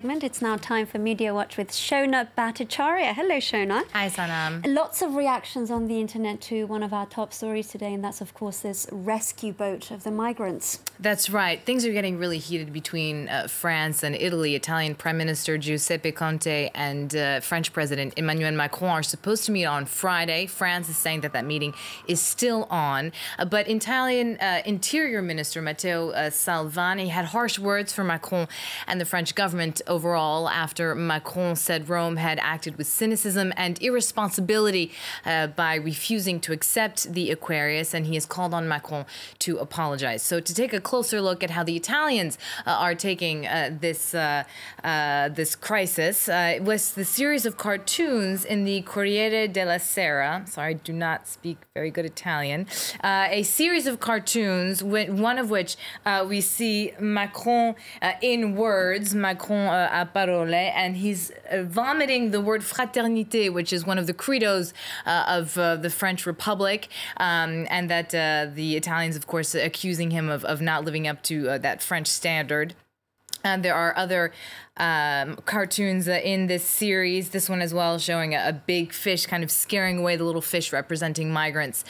segment. It's now time for Media Watch with Shona Bhattacharya. Hello, Shona. Hi, Sanam. Lots of reactions on the internet to one of our top stories today, and that's, of course, this rescue boat of the migrants. That's right. Things are getting really heated between France and Italy. Italian Prime Minister Giuseppe Conte and French President Emmanuel Macron are supposed to meet on Friday. France is saying that that meeting is still on. But Italian Interior Minister Matteo Salvini had harsh words for Macron and the French government overall after Macron said Rome had acted with cynicism and irresponsibility by refusing to accept the Aquarius, and he has called on Macron to apologize. So to take a closer look at how the Italians are taking this crisis, it was the series of cartoons in the Corriere della Sera. Sorry, I do not speak very good Italian. A series of cartoons, one of which we see Macron in words, Macron a parole, and he's vomiting the word fraternité, which is one of the credos of the French Republic, and that the Italians, of course, accusing him of not living up to that French standard. There are other cartoons in this series, this one as well, showing a big fish kind of scaring away the little fish representing migrants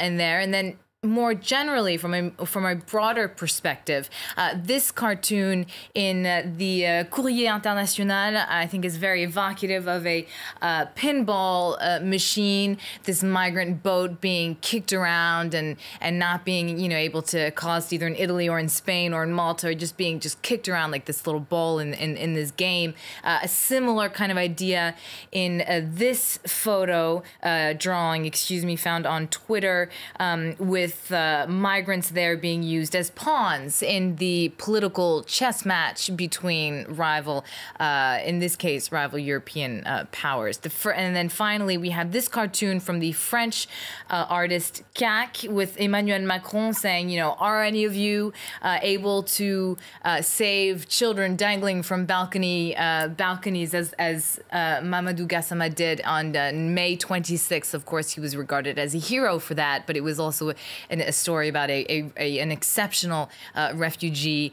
in there. And then more generally, from a broader perspective, this cartoon in the Courrier International, I think, is very evocative of a pinball machine. This migrant boat being kicked around and not being, able to cost either in Italy or in Spain or in Malta, or just being kicked around like this little ball in this game. A similar kind of idea in this photo drawing, found on Twitter, with migrants there being used as pawns in the political chess match between rival, in this case, rival European powers. And then finally, we have this cartoon from the French artist CAC with Emmanuel Macron saying, are any of you able to save children dangling from balconies as Mamadou Gassama did on May 26th. Of course, he was regarded as a hero for that, but it was also a story about an exceptional refugee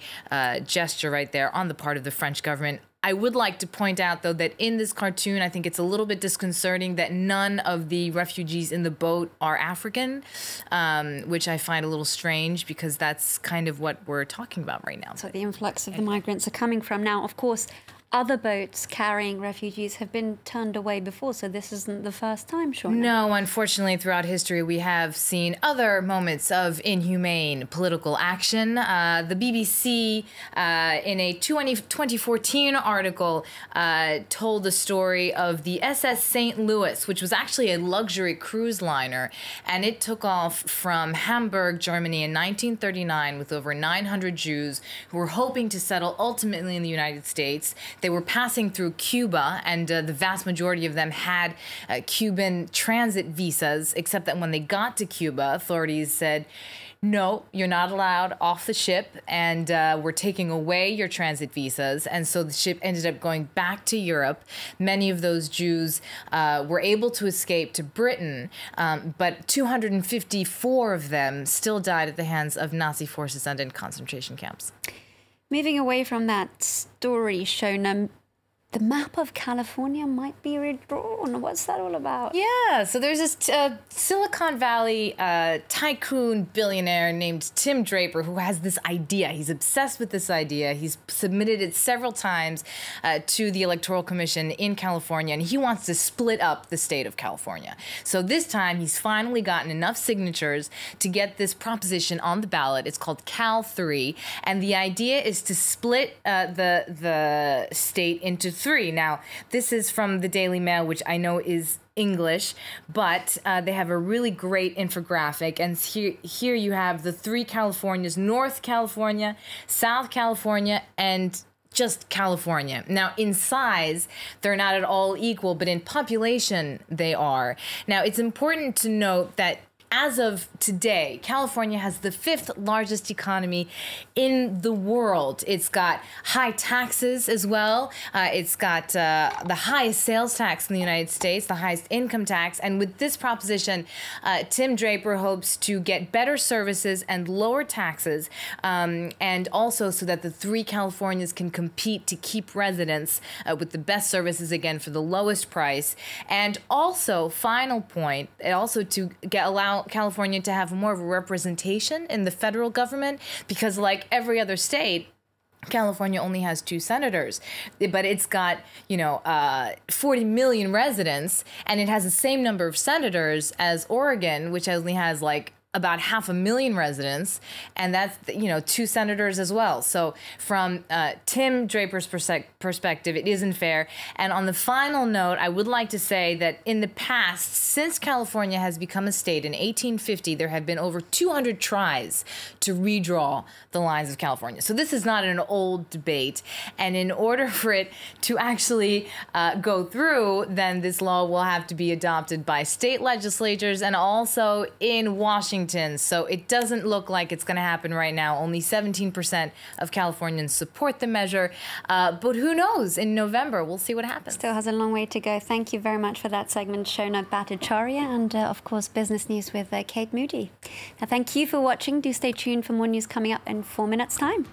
gesture right there on the part of the French government. I would like to point out, though, that in this cartoon, I think it's a little bit disconcerting that none of the refugees in the boat are African, which I find a little strange because that's kind of what we're talking about right now. So the influx of the migrants are coming from. Now, of course, other boats carrying refugees have been turned away before, so this isn't the first time, Shona. No, unfortunately, throughout history, we have seen other moments of inhumane political action. The BBC, in a 2014 article, told the story of the SS St. Louis, which was actually a luxury cruise liner, and it took off from Hamburg, Germany in 1939 with over 900 Jews who were hoping to settle ultimately in the United States. They were passing through Cuba, and the vast majority of them had Cuban transit visas, except that when they got to Cuba, authorities said, no, you're not allowed off the ship, and we're taking away your transit visas. And so the ship ended up going back to Europe. Many of those Jews were able to escape to Britain, but 254 of them still died at the hands of Nazi forces and in concentration camps. Moving away from that story, Shona, the map of California might be redrawn. What's that all about? Yeah, so there's this Silicon Valley tycoon billionaire named Tim Draper who has this idea. He's obsessed with this idea. He's submitted it several times to the Electoral Commission in California, and he wants to split up the state of California. So this time, he's finally gotten enough signatures to get this proposition on the ballot. It's called Cal 3, and the idea is to split the state into 3. Now, this is from the Daily Mail, which I know is English, but they have a really great infographic. And here you have the 3 Californias: North California, South California, and just California. Now, in size, they're not at all equal, but in population, they are. Now, it's important to note that as of today, California has the 5th largest economy in the world. It's got high taxes as well. It's got the highest sales tax in the United States, the highest income tax. And with this proposition, Tim Draper hopes to get better services and lower taxes, and also so that the 3 Californias can compete to keep residents with the best services, again, for the lowest price. And also, final point, also to allow California to have more of a representation in the federal government, because like every other state, California only has 2 senators, but it's got, 40 million residents, and it has the same number of senators as Oregon, which only has like about 500,000 residents, and that's 2 senators as well. So from Tim Draper's perspective, it isn't fair. And on the final note, I would like to say that in the past, since California has become a state in 1850, there have been over 200 tries to redraw the lines of California. So this is not an old debate. And in order for it to actually go through, then this law will have to be adopted by state legislatures and also in Washington. So it doesn't look like it's going to happen right now. Only 17% of Californians support the measure. But who knows? In November, we'll see what happens. Still has a long way to go. Thank you very much for that segment, Shona Bhattacharya, and of course, Business News with Kate Moody. Now, thank you for watching. Do stay tuned for more news coming up in 4 minutes' time.